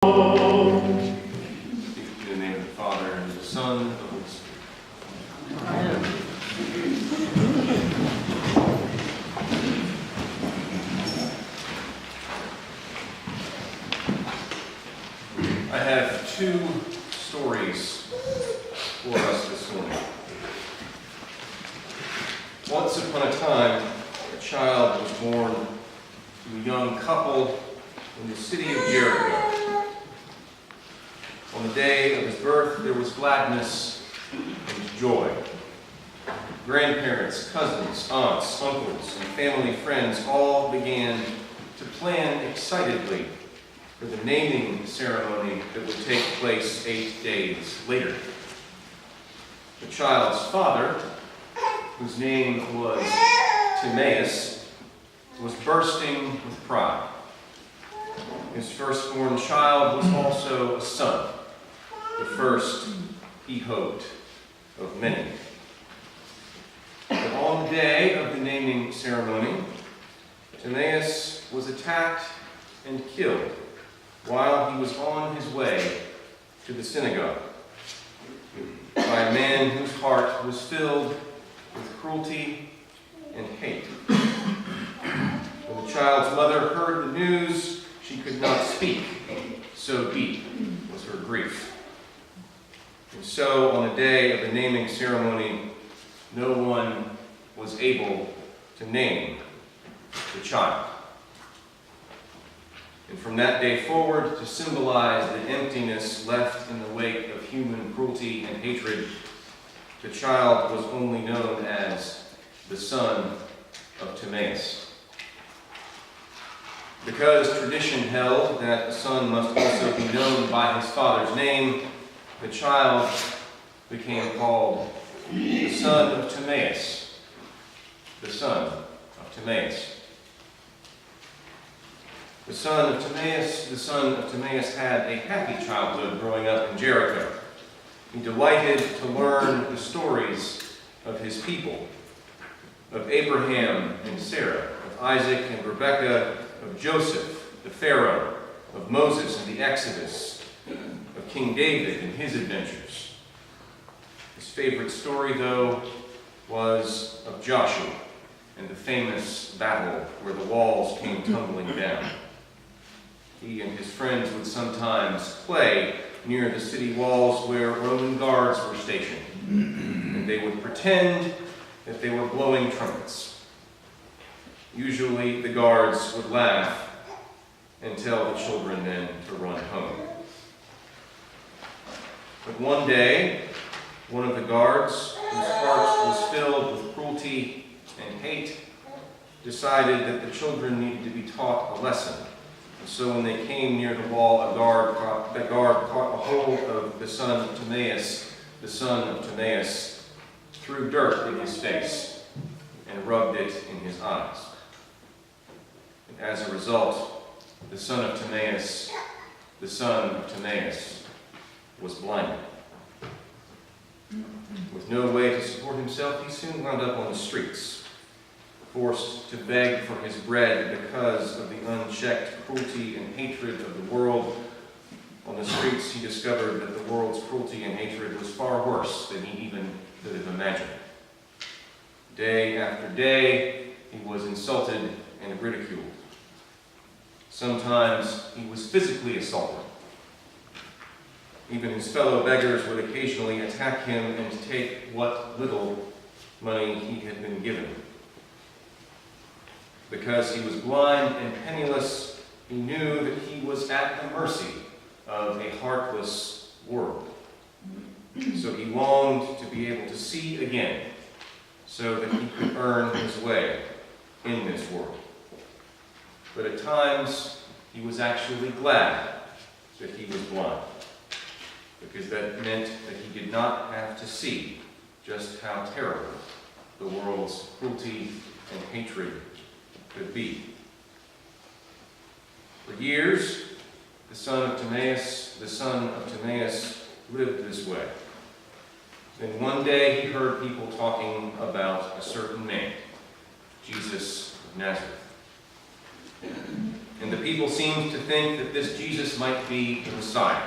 In the name of the Father, and of the Son, and of the Holy Spirit. Amen. I have two stories for us this morning. Once upon a time, a child was born to a young couple in the city of Jericho. On the day of his birth, there was gladness and joy. Grandparents, cousins, aunts, uncles, and family friends all began to plan excitedly for the naming ceremony that would take place 8 days later. The child's father, whose name was Timaeus, was bursting with pride. His firstborn child was also a son, the first, he hoped, of many. But on the day of the naming ceremony, Timaeus was attacked and killed while he was on his way to the synagogue by a man whose heart was filled with cruelty and hate. When the child's mother heard the news, she could not speak, so deep was her grief. And so, on the day of the naming ceremony, no one was able to name the child. And from that day forward, to symbolize the emptiness left in the wake of human cruelty and hatred, the child was only known as the son of Timaeus. Because tradition held that a son must also be known by his father's name, the child became called the son of Timaeus. The son of Timaeus. The son of Timaeus had a happy childhood growing up in Jericho. He delighted to learn the stories of his people, of Abraham and Sarah, of Isaac and Rebekah, of Joseph, the Pharaoh, of Moses and the Exodus, of King David and his adventures. His favorite story, though, was of Joshua and the famous battle where the walls came tumbling down. He and his friends would sometimes play near the city walls where Roman guards were stationed, and they would pretend that they were blowing trumpets. Usually the guards would laugh and tell the children then to run home. But one day, one of the guards, whose heart was filled with cruelty and hate, decided that the children needed to be taught a lesson. And so when they came near the wall, the guard caught a hold of the son of Timaeus. The son of Timaeus threw dirt in his face and rubbed it in his eyes. And as a result, the son of Timaeus was blinded. With no way to support himself, he soon wound up on the streets, forced to beg for his bread because of the unchecked cruelty and hatred of the world. On the streets, he discovered that the world's cruelty and hatred was far worse than he even could have imagined. Day after day, he was insulted and ridiculed. Sometimes he was physically assaulted. Even his fellow beggars would occasionally attack him and take what little money he had been given. Because he was blind and penniless, he knew that he was at the mercy of a heartless world. So he longed to be able to see again, so that he could earn his way in this world. But at times, he was actually glad that he was blind, because that meant that he did not have to see just how terrible the world's cruelty and hatred could be. For years, the son of Timaeus lived this way. Then one day he heard people talking about a certain man, Jesus of Nazareth. And the people seemed to think that this Jesus might be the Messiah,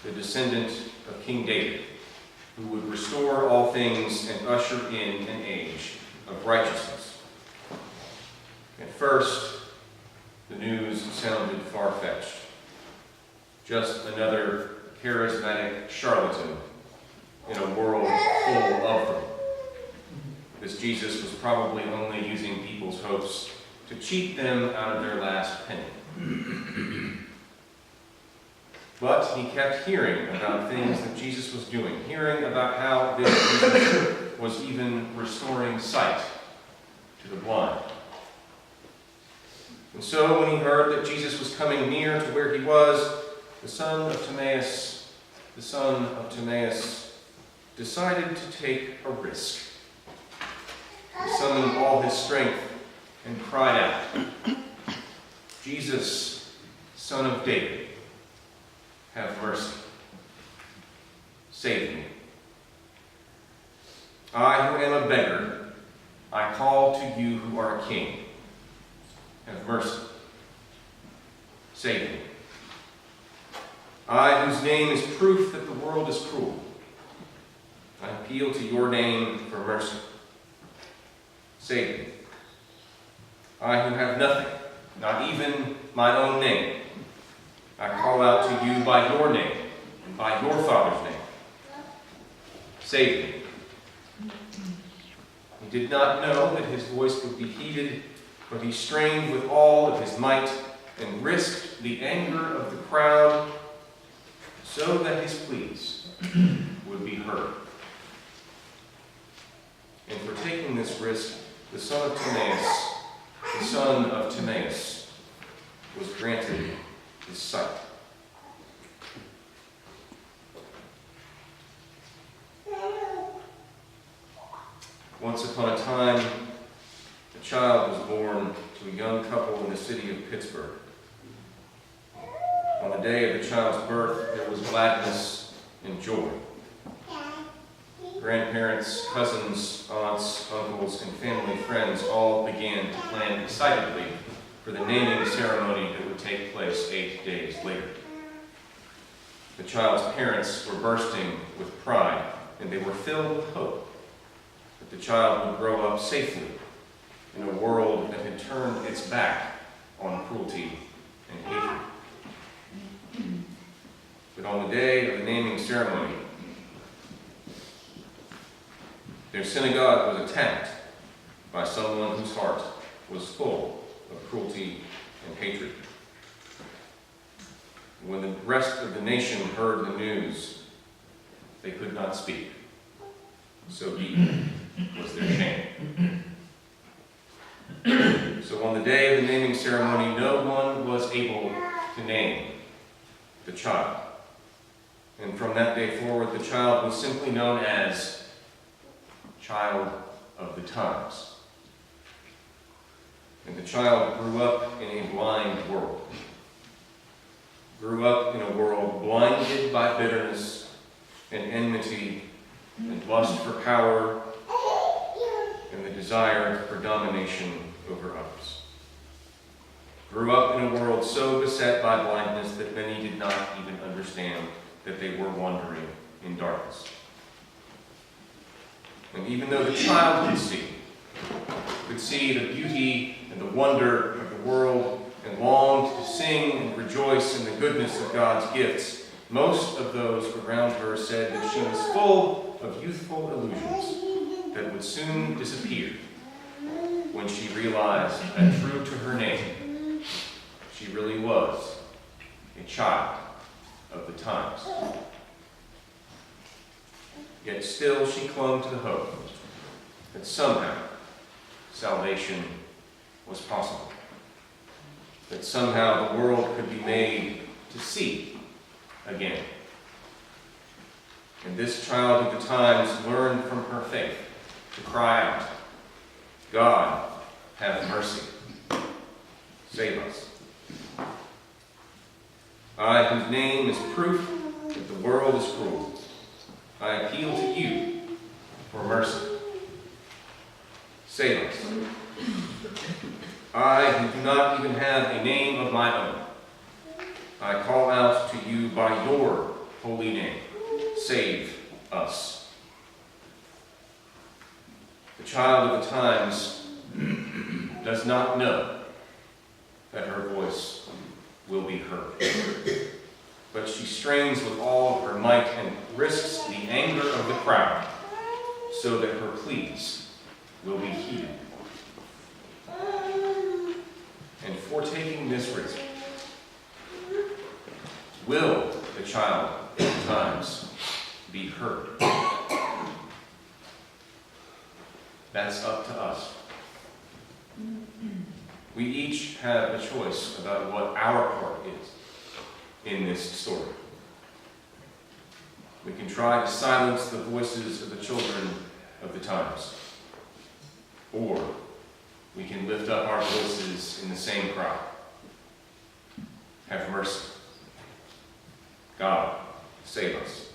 the descendant of King David, who would restore all things and usher in an age of righteousness. At first, the news sounded far-fetched. Just another charismatic charlatan in a world full of them. This Jesus was probably only using people's hopes to cheat them out of their last penny. But he kept hearing about things that Jesus was doing, hearing about how this Jesus was even restoring sight to the blind. And so when he heard that Jesus was coming near to where he was, the son of Timaeus decided to take a risk. He summoned all his strength and cried out, "Jesus, Son of David, have mercy. Save me. I who am a beggar, I call to you who are a king. Have mercy. Save me. I whose name is proof that the world is cruel, I appeal to your name for mercy. Save me. I who have nothing, not even my own name, I call out to you by your name and by your Father's name. Save me." He did not know that his voice would be heeded, but he strained with all of his might and risked the anger of the crowd so that his pleas would be heard. And for taking this risk, the son of Timaeus was granted his sight. Once upon a time, a child was born to a young couple in the city of Pittsburgh. On the day of the child's birth, there was gladness and joy. Grandparents, cousins, aunts, uncles, and family friends all began to plan excitedly for the naming ceremony that would take place 8 days later. The child's parents were bursting with pride, and they were filled with hope that the child would grow up safely in a world that had turned its back on cruelty and hatred. But on the day of the naming ceremony, their synagogue was attacked by someone whose heart was full of cruelty and hatred. When the rest of the nation heard the news, they could not speak. So deep was their shame. So on the day of the naming ceremony, no one was able to name the child. And from that day forward, the child was simply known as Child of the Times. And the child grew up in a blind world. Grew up in a world blinded by bitterness and enmity and lust for power and the desire for domination over others. Grew up in a world so beset by blindness that many did not even understand that they were wandering in darkness. And even though the child could see the beauty and the wonder of the world and longed to sing and rejoice in the goodness of God's gifts, most of those around her said that she was full of youthful illusions that would soon disappear when she realized that, true to her name, she really was a child of the times. Yet still she clung to the hope that somehow salvation was possible. That somehow the world could be made to see again. And this child of the times learned from her faith to cry out, "God, have mercy. Save us. I, whose name is proof that the world is cruel, I appeal to you for mercy. Save us. I, who do not even have a name of my own, I call out to you by your holy name. Save us. The child of the times does not know that her voice will be heard. But she strains with all of her might and risks the anger of the crowd so that her pleas will be heeded. And foretaking this reason, will the child of the times be heard? That's up to us. We each have a choice about what our part is in this story. We can try to silence the voices of the children of the times, or we can lift up our voices in the same cry. Have mercy. God, save us.